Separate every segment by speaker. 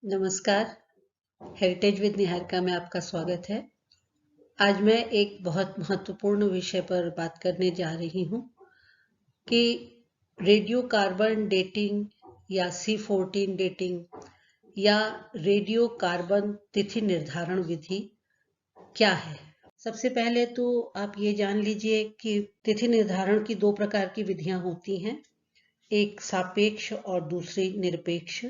Speaker 1: नमस्कार। Heritage with Niharika में आपका स्वागत है। आज मैं एक बहुत महत्वपूर्ण विषय पर बात करने जा रही हूँ कि रेडियो कार्बन डेटिंग या C14 डेटिंग या रेडियो कार्बन तिथि निर्धारण विधि क्या है। सबसे पहले तो आप ये जान लीजिए कि तिथि निर्धारण की दो प्रकार की विधियां होती हैं, एक सापेक्ष और दूसरी निरपेक्ष,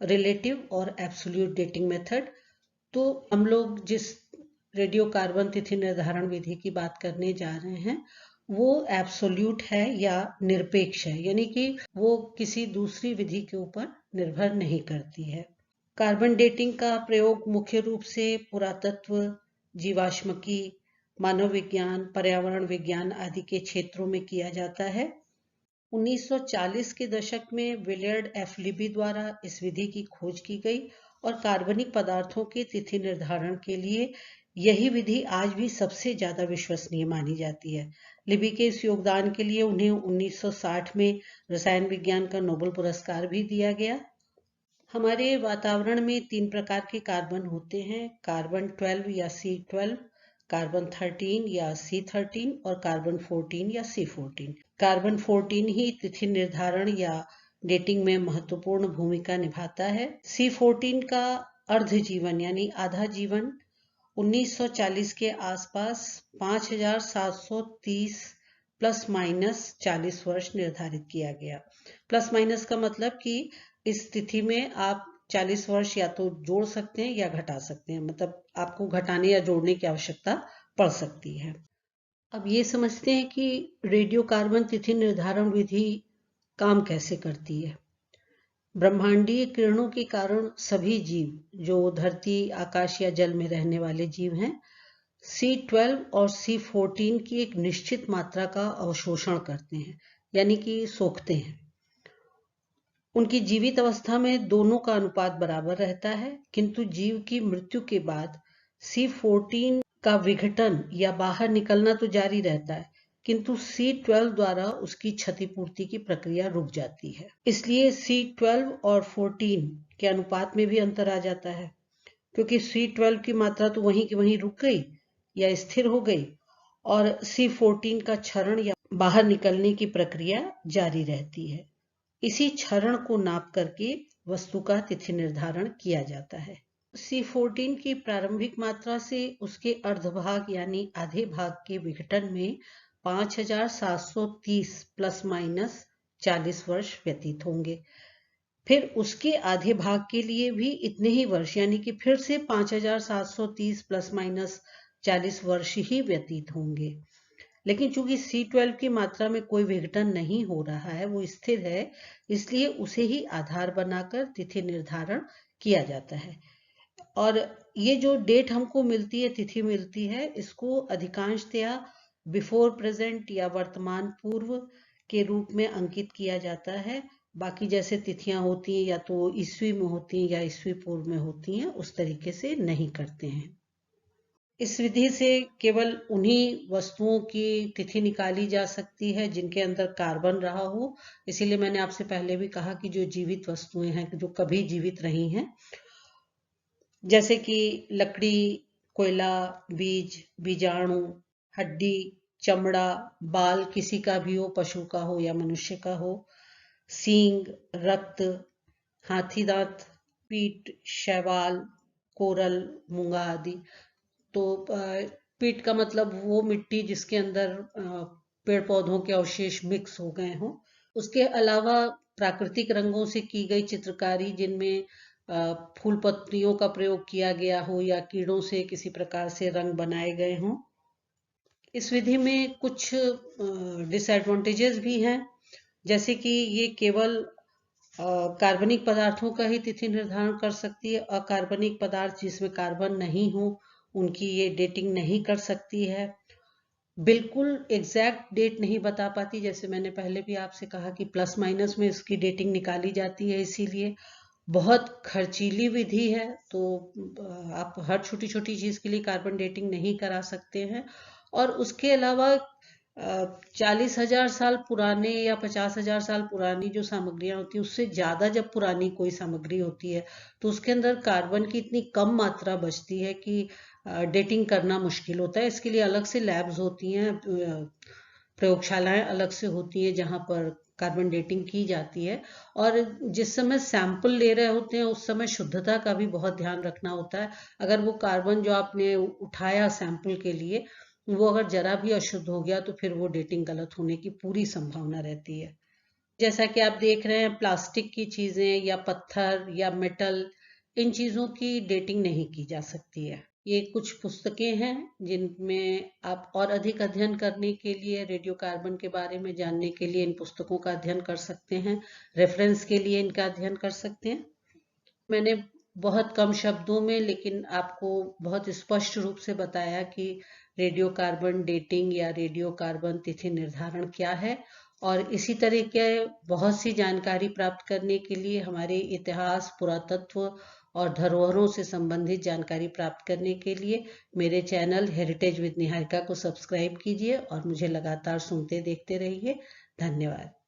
Speaker 1: रिलेटिव और एब्सोल्यूट डेटिंग मेथड। तो हम लोग जिस रेडियो कार्बन तिथि निर्धारण विधि की बात करने जा रहे हैं वो एब्सोल्यूट है या निरपेक्ष है, यानी कि वो किसी दूसरी विधि के ऊपर निर्भर नहीं करती है। कार्बन डेटिंग का प्रयोग मुख्य रूप से पुरातत्व, जीवाश्मकी, मानव विज्ञान, पर्यावरण विज्ञान आदि के क्षेत्रों में किया जाता है। 1940 के दशक में विलियर्ड एफ लिबी द्वारा इस विधि की खोज की गई और कार्बनिक पदार्थों के तिथि निर्धारण के लिए यही विधि आज भी सबसे ज्यादा विश्वसनीय मानी जाती है। लिबी के इस योगदान के लिए उन्हें 1960 में रसायन विज्ञान का नोबेल पुरस्कार भी दिया गया। हमारे वातावरण में 3 प्रकार के कार्बन होते हैं, कार्बन 12 या C12, कार्बन 13 या C13 और कार्बन 14 या C14। कार्बन 14 ही तिथि निर्धारण या डेटिंग में महत्वपूर्ण भूमिका निभाता है। C14 का अर्ध जीवन यानी आधा जीवन 1940 के आसपास 5730 प्लस माइनस 40 वर्ष निर्धारित किया गया। प्लस माइनस का मतलब कि इस तिथि में आप 40 वर्ष या तो जोड़ सकते हैं या घटा सकते हैं, मतलब आपको घटाने या जोड़ने की आवश्यकता पड़ सकती है। अब ये समझते हैं कि रेडियो कार्बन तिथि निर्धारण विधि काम कैसे करती है। ब्रह्मांडीय किरणों के कारण सभी जीव जो धरती, आकाश या जल में रहने वाले जीव हैं, C12 और C14 की एक निश्चित मात्रा का अवशोषण करते हैं, यानी कि सोखते हैं। उनकी जीवित अवस्था में दोनों का अनुपात बराबर रहता है, किंतु जीव की मृत्यु के बाद C14 का विघटन या बाहर निकलना तो जारी रहता है, किंतु C12 द्वारा उसकी क्षतिपूर्ति की प्रक्रिया रुक जाती है। इसलिए C12 और 14 के अनुपात में भी अंतर आ जाता है, क्योंकि C12 की मात्रा तो वहीं की वहीं रुक गई या स्थिर हो गई और C14 का क्षरण या बाहर निकलने की प्रक्रिया जारी रहती है। इसी क्षरण को नाप करके वस्तु का तिथि निर्धारण किया जाता है। C14 की प्रारंभिक मात्रा से उसके अर्धभाग यानी आधे भाग के विघटन में 5730 प्लस माइनस 40 वर्ष व्यतीत होंगे। फिर उसके आधे भाग के लिए भी इतने ही वर्ष यानी कि फिर से 5730 प्लस माइनस 40 वर्ष ही व्यतीत होंगे। लेकिन चूंकि C12 की मात्रा में कोई विघटन नहीं हो रहा है, वो स्थिर है, इसलिए उसे ही आधार बनाकर तिथि निर्धारण किया जाता है। और ये जो डेट हमको मिलती है, तिथि मिलती है, इसको अधिकांशतया बिफोर प्रेजेंट या वर्तमान पूर्व के रूप में अंकित किया जाता है। बाकी जैसे तिथियां होती हैं या तो ईस्वी में होती हैं या ईस्वी पूर्व में होती हैं, उस तरीके से नहीं करते हैं। इस विधि से केवल उन्हीं वस्तुओं की तिथि निकाली जा सकती है जिनके अंदर कार्बन रहा हो। इसीलिए मैंने आपसे पहले भी कहा कि जो जीवित वस्तुएं हैं, जो कभी जीवित रही हैं, जैसे कि लकड़ी, कोयला, बीज, बीजाणु, हड्डी, चमड़ा, बाल किसी का भी हो, पशु का हो या मनुष्य का हो, सींग, रक्त, हाथी दांत, पीठ, शैवाल, कोरल, मूंगा आदि। तो पीट का मतलब वो मिट्टी जिसके अंदर पेड़ पौधों के अवशेष मिक्स हो गए हों। उसके अलावा प्राकृतिक रंगों से की गई चित्रकारी जिनमें फूल पत्तियों का प्रयोग किया गया हो या कीड़ों से किसी प्रकार से रंग बनाए गए हों। इस विधि में कुछ डिसएडवांटेजेस भी हैं, जैसे कि ये केवल कार्बनिक पदार्थों का ही तिथि निर्धारण कर सकती है। अकार्बनिक पदार्थ जिसमें कार्बन नहीं हो उनकी ये डेटिंग नहीं कर सकती है। बिल्कुल एग्जैक्ट डेट नहीं बता पाती, जैसे मैंने पहले भी आपसे कहा कि प्लस माइनस में इसकी डेटिंग निकाली जाती है। इसीलिए बहुत खर्चीली विधि है, तो आप हर छोटी छोटी चीज के लिए कार्बन डेटिंग नहीं करा सकते हैं। और उसके अलावा 40,000 साल पुराने या 50,000 साल पुरानी जो सामग्रियां होती हैं, उससे ज्यादा जब पुरानी कोई सामग्री होती है तो उसके अंदर कार्बन की इतनी कम मात्रा बचती है कि डेटिंग करना मुश्किल होता है। इसके लिए अलग से लैब्स होती हैं, प्रयोगशालाएं अलग से होती है जहां पर कार्बन डेटिंग की जाती है। और जिस समय सैंपल ले रहे होते हैं उस समय शुद्धता का भी बहुत ध्यान रखना होता है। अगर वो कार्बन जो आपने उठाया सैंपल के लिए वो अगर जरा भी अशुद्ध हो गया तो फिर वो डेटिंग गलत होने की पूरी संभावना रहती है। जैसा कि आप देख रहे हैं, प्लास्टिक की चीजें या पत्थर या मेटल, इन चीजों की डेटिंग नहीं की जा सकती है। ये कुछ पुस्तकें हैं जिनमें आप और अधिक अध्ययन करने के लिए, रेडियो कार्बन के बारे में जानने के लिए इन पुस्तकों का अध्ययन कर सकते हैं, रेफरेंस के लिए इनका अध्ययन कर सकते हैं। मैंने बहुत कम शब्दों में लेकिन आपको बहुत स्पष्ट रूप से बताया कि रेडियो कार्बन डेटिंग या रेडियो कार्बन तिथि निर्धारण क्या है। और इसी तरह के बहुत सी जानकारी प्राप्त करने के लिए हमारे इतिहास, पुरातत्व और धरोहरों से संबंधित जानकारी प्राप्त करने के लिए मेरे चैनल हेरिटेज विद निहारिका को सब्सक्राइब कीजिए और मुझे लगातार सुनते देखते रहिए। धन्यवाद।